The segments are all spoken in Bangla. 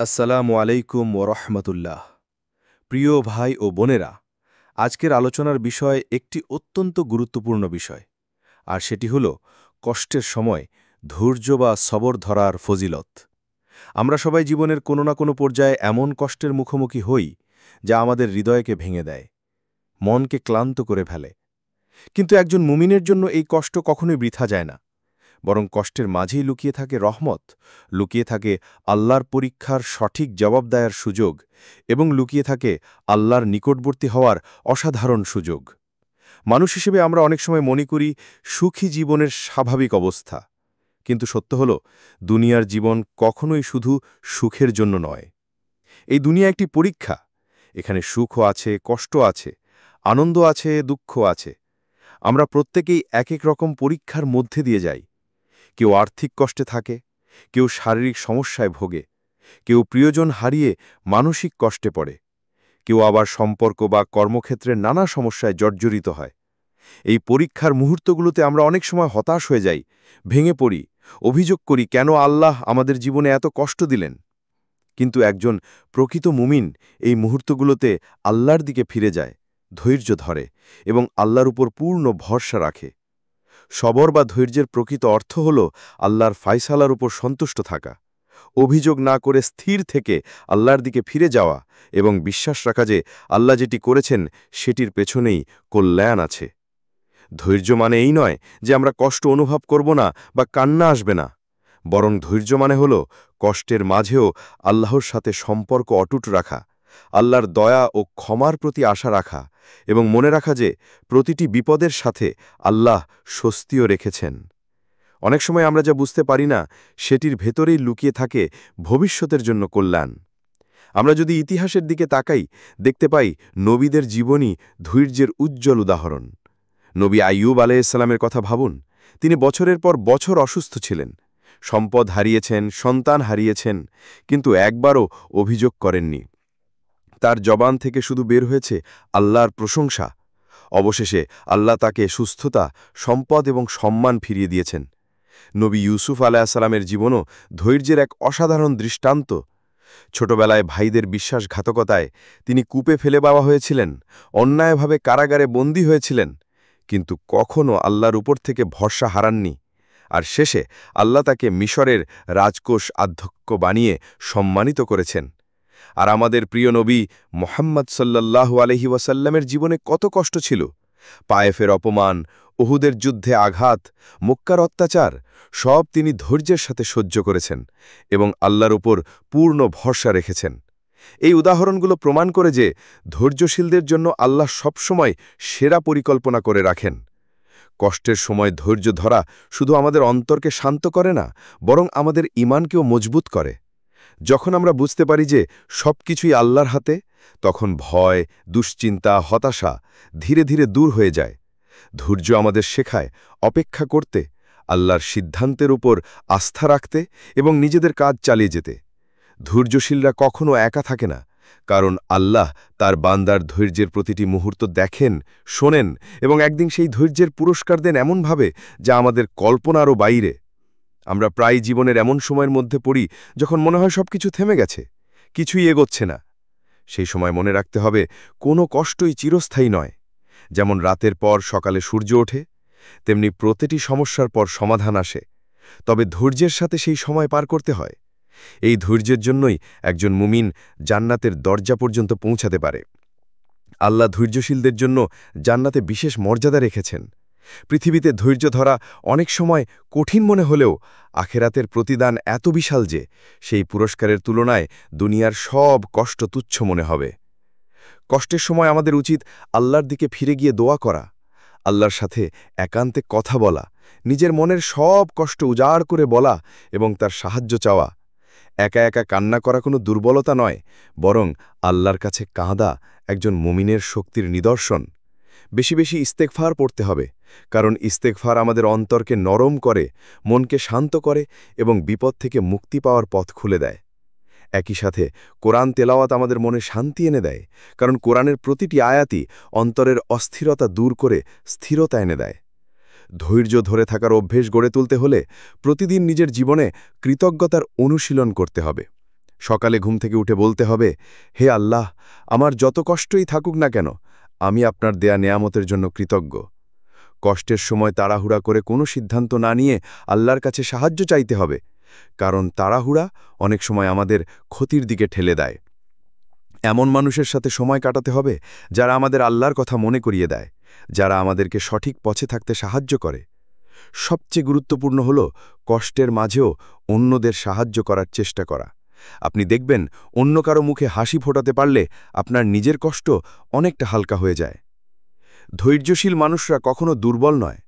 আসসালামু আলাইকুম ওরহমতুল্লাহ। প্রিয় ভাই ও বোনেরা, আজকের আলোচনার বিষয় একটি অত্যন্ত গুরুত্বপূর্ণ বিষয়, আর সেটি হল কষ্টের সময় ধৈর্য বা সবর ধরার ফজিলত। আমরা সবাই জীবনের কোনো না কোনো পর্যায়ে এমন কষ্টের মুখোমুখি হই যা আমাদের হৃদয়কে ভেঙে দেয়, মনকে ক্লান্ত করে ফেলে। কিন্তু একজন মুমিনের জন্য এই কষ্ট কখনোই বৃথা যায় না, বরং কষ্টের মাঝেই লুকিয়ে থাকে রহমত, লুকিয়ে থাকে আল্লাহর পরীক্ষার সঠিক জবাব দেয়ার সুযোগ, এবং লুকিয়ে থাকে আল্লাহর নিকটবর্তী হওয়ার অসাধারণ সুযোগ। মানুষ হিসেবে আমরা অনেক সময় মনে করি সুখী জীবনের স্বাভাবিক অবস্থা, কিন্তু সত্য হল দুনিয়ার জীবন কখনোই শুধু সুখের জন্য নয়। এই দুনিয়া একটি পরীক্ষা। এখানে সুখও আছে, কষ্ট আছে, আনন্দ আছে, দুঃখ আছে। আমরা প্রত্যেকেই এক এক রকম পরীক্ষার মধ্যে দিয়ে যাই। কেউ আর্থিক কষ্টে থাকে, কেউ শারীরিক সমস্যায় ভোগে, কেউ প্রিয়জন হারিয়ে মানসিক কষ্টে পড়ে, কেউ আবার সম্পর্ক বা কর্মক্ষেত্রে নানা সমস্যায় জর্জরিত হয়। এই পরীক্ষার মুহূর্তগুলোতে আমরা অনেক সময় হতাশ হয়ে যাই, ভেঙে পড়ি, অভিযোগ করি কেন আল্লাহ আমাদের জীবনে এত কষ্ট দিলেন। কিন্তু একজন প্রকৃত মুমিন এই মুহূর্তগুলোতে আল্লাহর দিকে ফিরে যায়, ধৈর্য ধরে এবং আল্লাহর উপর পূর্ণ ভরসা রাখে। সবর বা ধৈর্যের প্রকৃত অর্থ হল আল্লাহর ফায়সালার উপর সন্তুষ্ট থাকা, অভিযোগ না করে স্থির থেকে আল্লাহর দিকে ফিরে যাওয়া এবং বিশ্বাস রাখা যে আল্লাহ যেটি করেছেন সেটির পেছনেই কল্যাণ আছে। ধৈর্য মানে এই নয় যে আমরা কষ্ট অনুভব করব না বা কান্না আসবে না, বরং ধৈর্য মানে হল কষ্টের মাঝেও আল্লাহর সাথে সম্পর্ক অটুট রাখা, আল্লাহর দয়া ও ক্ষমার প্রতি আশা রাখা এবং মনে রাখা যে প্রতিটি বিপদের সাথে আল্লাহ স্বস্তিও রেখেছেন। অনেক সময় আমরা যা বুঝতে পারি না সেটির ভেতরেই লুকিয়ে থাকে ভবিষ্যতের জন্য কল্যাণ। আমরা যদি ইতিহাসের দিকে তাকাই, দেখতে পাই নবীদের জীবনই ধৈর্যের উজ্জ্বল উদাহরণ। নবী আইয়ুব আলাইহিসসালামের কথা ভাবুন। তিনি বছরের পর বছর অসুস্থ ছিলেন, সম্পদ হারিয়েছেন, সন্তান হারিয়েছেন, কিন্তু একবারও অভিযোগ করেননি। তার জবান থেকে শুধু বের হয়েছে আল্লাহর প্রশংসা। অবশেষে আল্লাহ তাকে সুস্থতা, সম্পদ এবং সম্মান ফিরিয়ে দিয়েছেন। নবী ইউসুফ আলাইহিসসালামের জীবনও ধৈর্যের এক অসাধারণ দৃষ্টান্ত। ছোটবেলায় ভাইদের বিশ্বাসঘাতকতায় তিনি কূপে ফেলে দেওয়া হয়েছিলেন, অন্যায়ভাবে কারাগারে বন্দী হয়েছিলেন, কিন্তু কখনও আল্লাহর উপর থেকে ভরসা হারাননি। আর শেষে আল্লাহ তাকে মিশরের রাজকোষ অধ্যক্ষ বানিয়ে সম্মানিত করেছেন। আর আমাদের প্রিয় নবী মুহাম্মদ সাল্লাল্লাহু আলাইহি ওয়াসাল্লামের জীবনে কত কষ্ট ছিল! পায়েফের অপমান, উহুদের যুদ্ধে আঘাত, মক্কার অত্যাচার, সব তিনি ধৈর্যের সাথে সহ্য করেছেন এবং আল্লাহর উপর পূর্ণ ভরসা রেখেছেন। এই উদাহরণগুলো প্রমাণ করে যে ধৈর্যশীলদের জন্য আল্লাহ সবসময় সেরা পরিকল্পনা করে রাখেন। কষ্টের সময় ধৈর্য ধরা শুধু আমাদের অন্তরকে শান্ত করে না, বরং আমাদের ঈমানকেও মজবুত করে। যখন আমরা বুঝতে পারি যে সবকিছুই আল্লাহর হাতে, তখন ভয়, দুশ্চিন্তা, হতাশা ধীরে ধীরে দূর হয়ে যায়। ধৈর্য আমাদের শেখায় অপেক্ষা করতে, আল্লাহর সিদ্ধান্তের উপর আস্থা রাখতে এবং নিজেদের কাজ চালিয়ে যেতে। ধৈর্যশীলরা কখনো একা থাকে না, কারণ আল্লাহ তার বান্দার ধৈর্যের প্রতিটি মুহূর্ত দেখেন, শোনেন এবং একদিন সেই ধৈর্যের পুরস্কার দেন এমনভাবে যা আমাদের কল্পনারও বাইরে। আমরা প্রায় জীবনের এমন সময়ের মধ্যে পড়ি যখন মনে হয় সবকিছু থেমে গেছে, কিছুই এগোচ্ছে না। সেই সময় মনে রাখতে হবে কোনো কষ্টই চিরস্থায়ী নয়। যেমন রাতের পর সকালে সূর্য ওঠে, তেমনি প্রতিটি সমস্যার পর সমাধান আসে। তবে ধৈর্যের সাথে সেই সময় পার করতে হয়। এই ধৈর্যের জন্যই একজন মুমিন জান্নাতের দরজা পর্যন্ত পৌঁছাতে পারে। আল্লাহ ধৈর্যশীলদের জন্য জান্নাতে বিশেষ মর্যাদা রেখেছেন। পৃথিবীতে ধৈর্য ধরা অনেক সময় কঠিন মনে হলেও আখেরাতের প্রতিদান এত বিশাল যে সেই পুরস্কারের তুলনায় দুনিয়ার সব কষ্ট তুচ্ছ মনে হবে। কষ্টের সময় আমাদের উচিত আল্লাহর দিকে ফিরে গিয়ে দোয়া করা, আল্লাহর সাথে একান্তে কথা বলা, নিজের মনের সব কষ্ট উজাড় করে বলা এবং তার সাহায্য চাওয়া। একা একা কান্না করা কোনো দুর্বলতা নয়, বরং আল্লাহর কাছে কাঁদা একজন মুমিনের শক্তির নিদর্শন। বেশি বেশি ইস্তেগফার পড়তে হবে, কারণ ইস্তেগফার আমাদের অন্তরকে নরম করে, মনকে শান্ত করে এবং বিপদ থেকে মুক্তি পাওয়ার পথ খুলে দেয়। একই সাথে কোরআন তেলাওয়াত আমাদের মনে শান্তি এনে দেয়, কারণ কোরআনের প্রতিটি আয়াতই অন্তরের অস্থিরতা দূর করে স্থিরতা এনে দেয়। ধৈর্য ধরে থাকার অভ্যেস গড়ে তুলতে হলে প্রতিদিন নিজের জীবনে কৃতজ্ঞতার অনুশীলন করতে হবে। সকালে ঘুম থেকে উঠে বলতে হবে, হে আল্লাহ, আমার যত কষ্টই থাকুক না কেন, আমি আপনার দেয়া নেয়ামতের জন্য কৃতজ্ঞ। কষ্টের সময় তাড়াহুড়া করে কোনো সিদ্ধান্ত না নিয়ে আল্লাহর কাছে সাহায্য চাইতে হবে, কারণ তাড়াহুড়া অনেক সময় আমাদের ক্ষতির দিকে ঠেলে দেয়। এমন মানুষের সাথে সময় কাটাতে হবে যারা আমাদের আল্লাহর কথা মনে করিয়ে দেয়, যারা আমাদেরকে সঠিক পথে থাকতে সাহায্য করে। সবচেয়ে গুরুত্বপূর্ণ হল কষ্টের মাঝেও অন্যদের সাহায্য করার চেষ্টা করা। আপনি দেখবেন অন্য কারো মুখে হাসি ফোটাতে পারলে আপনার নিজের কষ্ট অনেকটা হালকা হয়ে যায়। ধৈর্যশীল মানুষরা কখনো দুর্বল নয়।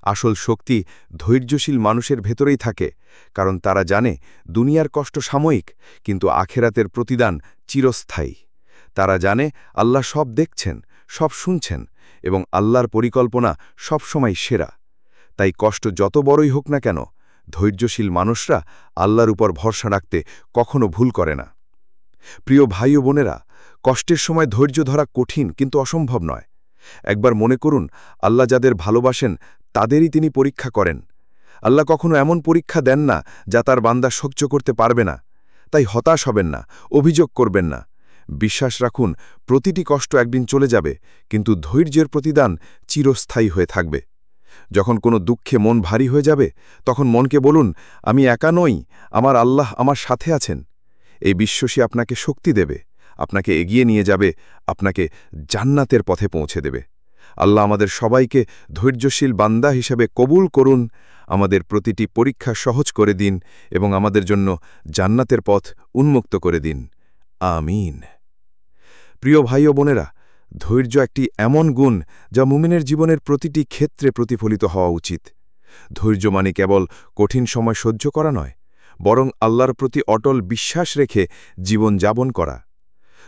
আসল শক্তি ধৈর্যশীল মানুষের ভেতরেই থাকে, কারণ তারা জানে দুনিয়ার কষ্ট সাময়িক, কিন্তু আখেরাতের প্রতিদান চিরস্থায়ী। তারা জানে আল্লাহ সব দেখছেন, সব শুনছেন, এবং আল্লাহর পরিকল্পনা সবসময় সেরা। তাই কষ্ট যত বড়ই হোক না কেন, ধৈর্যশীল মানুষরা আল্লাহর উপর ভরসা রাখতে কখনো ভুল করে না। প্রিয় ভাই ও বোনেরা, কষ্টের সময় ধৈর্য ধরা কঠিন কিন্তু অসম্ভব নয়। একবার মনে করুন, আল্লাহ যাদের ভালোবাসেন তাদেরই তিনি পরীক্ষা করেন। আল্লাহ কখনো এমন পরীক্ষা দেন না যা তার বান্দা সহ্য করতে পারবে না। তাই হতাশ হবেন না, অভিযোগ করবেন না। বিশ্বাস রাখুন, প্রতিটি কষ্ট একদিন চলে যাবে, কিন্তু ধৈর্যের প্রতিদান চিরস্থায়ী হয়ে থাকবে। যখন কোনো দুঃখে মন ভারী হয়ে যাবে, তখন মনকে বলুন, আমি একা নই, আমার আল্লাহ আমার সাথে আছেন। এই বিশ্বাসই আপনাকে শক্তি দেবে, আপনাকে এগিয়ে নিয়ে যাবে, আপনাকে জান্নাতের পথে পৌঁছে দেবে। আল্লাহ আমাদের সবাইকে ধৈর্যশীল বান্দা হিসেবে কবুল করুন, আমাদের প্রতিটি পরীক্ষা সহজ করে দিন এবং আমাদের জন্য জান্নাতের পথ উন্মুক্ত করে দিন। আমিন। প্রিয় ভাই ও বোনেরা, ধৈর্য একটি এমন গুণ যা মুমিনের জীবনের প্রতিটি ক্ষেত্রে প্রতিফলিত হওয়া উচিত। ধৈর্য মানে কেবল কঠিন সময় সহ্য করা নয়, বরং আল্লাহর প্রতি অটল বিশ্বাস রেখে জীবন যাপন করা।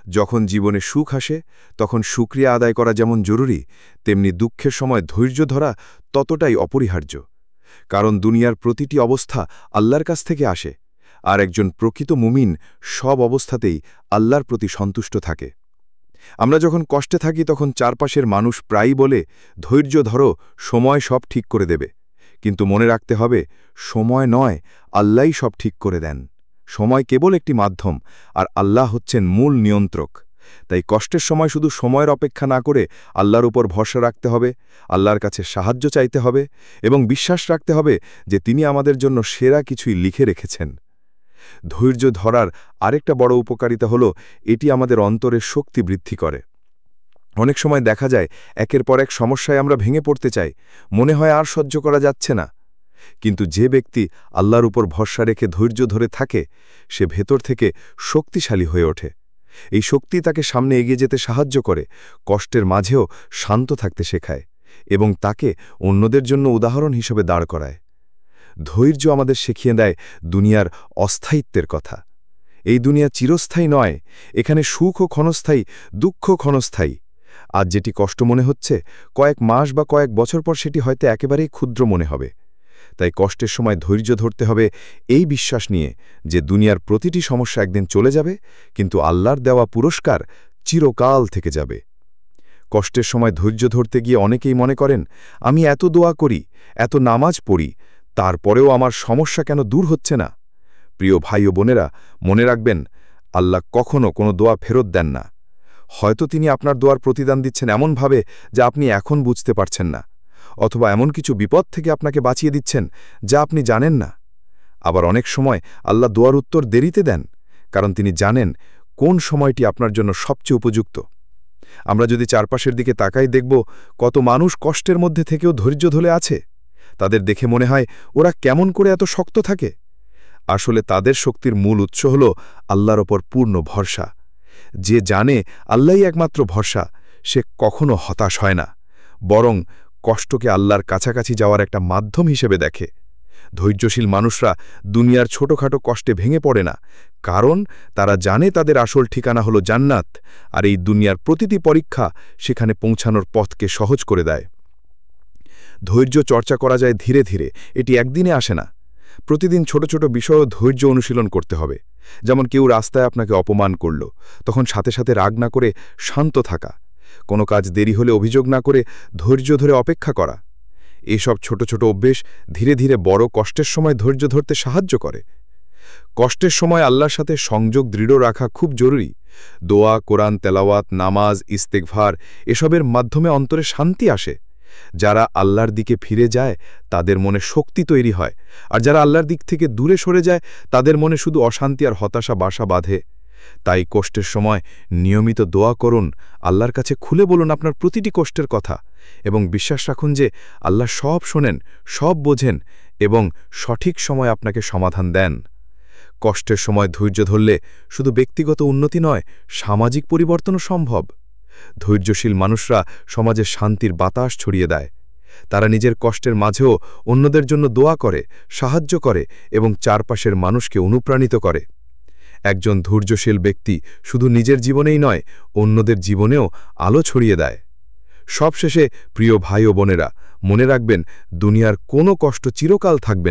যখন জীবনে সুখ আসে, তখন শুকরিয়া আদায় করা যেমন জরুরি, তেমনি দুঃখের সময় ধৈর্য ধরা ততটাই অপরিহার্য। কারণ দুনিয়ার প্রতিটি অবস্থা আল্লাহর কাছ থেকে আসে, আর একজন প্রকৃত মুমিন সব অবস্থাতেই আল্লাহর প্রতি সন্তুষ্ট থাকে। আমরা যখন কষ্টে থাকি তখন চারপাশের মানুষ প্রায়ই বলে, ধৈর্য ধরো, সময় সব ঠিক করে দেবে। কিন্তু মনে রাখতে হবে, সময় নয়, আল্লাহই সব ঠিক করে দেন। সময় কেবল একটি মাধ্যম, আর আল্লাহ হচ্ছেন মূল নিয়ন্ত্রক। তাই কষ্টের সময় শুধু সময়ের অপেক্ষা না করে আল্লাহর উপর ভরসা রাখতে হবে, আল্লাহর কাছে সাহায্য চাইতে হবে এবং বিশ্বাস রাখতে হবে যে তিনি আমাদের জন্য সেরা কিছুই লিখে রেখেছেন। ধৈর্য ধরার আরেকটা বড় উপকারিতা হল, এটি আমাদের অন্তরের শক্তি বৃদ্ধি করে। অনেক সময় দেখা যায় একের পর এক সমস্যায় আমরা ভেঙে পড়তে চাই, মনে হয় আর সহ্য করা যাচ্ছে না। কিন্তু যে ব্যক্তি আল্লাহর উপর ভরসা রেখে ধৈর্য ধরে থাকে, সে ভেতর থেকে শক্তিশালী হয়ে ওঠে। এই শক্তি তাকে সামনে এগিয়ে যেতে সাহায্য করে, কষ্টের মাঝেও শান্ত থাকতে শেখায় এবং তাকে অন্যদের জন্য উদাহরণ হিসেবে দাঁড় করায়। ধৈর্য আমাদের শিখিয়ে দেয় দুনিয়ার অস্থায়িত্বের কথা। এই দুনিয়া চিরস্থায়ী নয়, এখানে সুখও ক্ষণস্থায়ী, দুঃখ ক্ষণস্থায়ী। আজ যেটি কষ্ট মনে হচ্ছে, কয়েক মাস বা কয়েক বছর পর সেটি হয়তো একেবারেই ক্ষুদ্র মনে হবে। তাই কষ্টের সময় ধৈর্য ধরতে হবে এই বিশ্বাস নিয়ে যে দুনিয়ার প্রতিটি সমস্যা একদিন চলে যাবে, কিন্তু আল্লাহর দেওয়া পুরস্কার চিরকাল থেকে যাবে। কষ্টের সময় ধৈর্য ধরতে গিয়ে অনেকেই মনে করেন, আমি এত দোয়া করি, এত নামাজ পড়ি, তারপরেও আমার সমস্যা কেন দূর হচ্ছে না? প্রিয় ভাই ও বোনেরা, মনে রাখবেন, আল্লাহ কখনো কোনো দোয়া ফেরত দেন না। হয়তো তিনি আপনার দোয়ার প্রতিদান দিচ্ছেন এমনভাবে যা আপনি এখন বুঝতে পারছেন না, অথবা এমন কিছু বিপদ থেকে আপনাকে বাঁচিয়ে দিচ্ছেন যা আপনি জানেন না। আবার অনেক সময় আল্লাহ দোয়ার উত্তর দেরিতে দেন, কারণ তিনি জানেন কোন সময়টি আপনার জন্য সবচেয়ে উপযুক্ত। আমরা যদি চারপাশের দিকে তাকাই, দেখব কত মানুষ কষ্টের মধ্যে থেকেও ধৈর্য ধরে আছে। তাদের দেখে মনে হয়, ওরা কেমন করে এত শক্ত থাকে? আসলে তাদের শক্তির মূল উৎস হল আল্লাহর ওপর পূর্ণ ভরসা। যে জানে আল্লাহই একমাত্র ভরসা, সে কখনো হতাশ হয় না, বরং কষ্টকে আল্লাহর কাছাকাছি যাওয়ার একটা মাধ্যম হিসেবে দেখে। ধৈর্যশীল মানুষরা দুনিয়ার ছোটখাটো কষ্টে ভেঙে পড়ে না, কারণ তারা জানে তাদের আসল ঠিকানা হলো জান্নাত, আর এই দুনিয়ার প্রতিটি পরীক্ষা সেখানে পৌঁছানোর পথকে সহজ করে দেয়। ধৈর্য চর্চা করা যায় ধীরে ধীরে, এটি একদিনে আসে না। প্রতিদিন ছোট ছোট বিষয়ও ধৈর্য অনুশীলন করতে হবে। যেমন কেউ রাস্তায় আপনাকে অপমান করল, তখন সাথে সাথে রাগ না করে শান্ত থাকা। কোনো কাজ দেরি হলে অভিযোগ না করে ধৈর্য ধরে অপেক্ষা করা। এসব ছোট ছোট অভ্যেস ধীরে ধীরে বড় কষ্টের সময় ধৈর্য ধরতে সাহায্য করে। কষ্টের সময় আল্লাহর সাথে সংযোগ দৃঢ় রাখা খুব জরুরি। দোয়া, কোরআন তেলাওয়াত, নামাজ, ইস্তেগফার এসবের মাধ্যমে অন্তরে শান্তি আসে। যারা আল্লাহর দিকে ফিরে যায় তাদের মনে শক্তি তৈরি হয়, আর যারা আল্লাহর দিক থেকে দূরে সরে যায় তাদের মনে শুধু অশান্তি আর হতাশা বাসা বাঁধে। তাই কষ্টের সময় নিয়মিত দোয়া করুন, আল্লাহর কাছে খুলে বলুন আপনার প্রতিটি কষ্টের কথা, এবং বিশ্বাস রাখুন যে আল্লাহ সব শোনেন, সব বোঝেন এবং সঠিক সময় আপনাকে সমাধান দেন। কষ্টের সময় ধৈর্য ধরলে শুধু ব্যক্তিগত উন্নতি নয়, সামাজিক পরিবর্তনও সম্ভব। ধৈর্যশীল মানুষরা সমাজে শান্তির বাতাস ছড়িয়ে দেয়। তারা নিজের কষ্টের মাঝেও অন্যদের জন্য দোয়া করে, সাহায্য করে এবং চারপাশের মানুষকে অনুপ্রাণিত করে। একজন ধৈর্যশীল ব্যক্তি শুধু নিজের জীবনেই নয়, অন্যদের জীবনেও আলো ছড়িয়ে দেয়। সবশেষে প্রিয় ভাই ও বোনেরা, মনে রাখবেন, দুনিয়ার কোনো কষ্ট চিরকাল থাকবে না।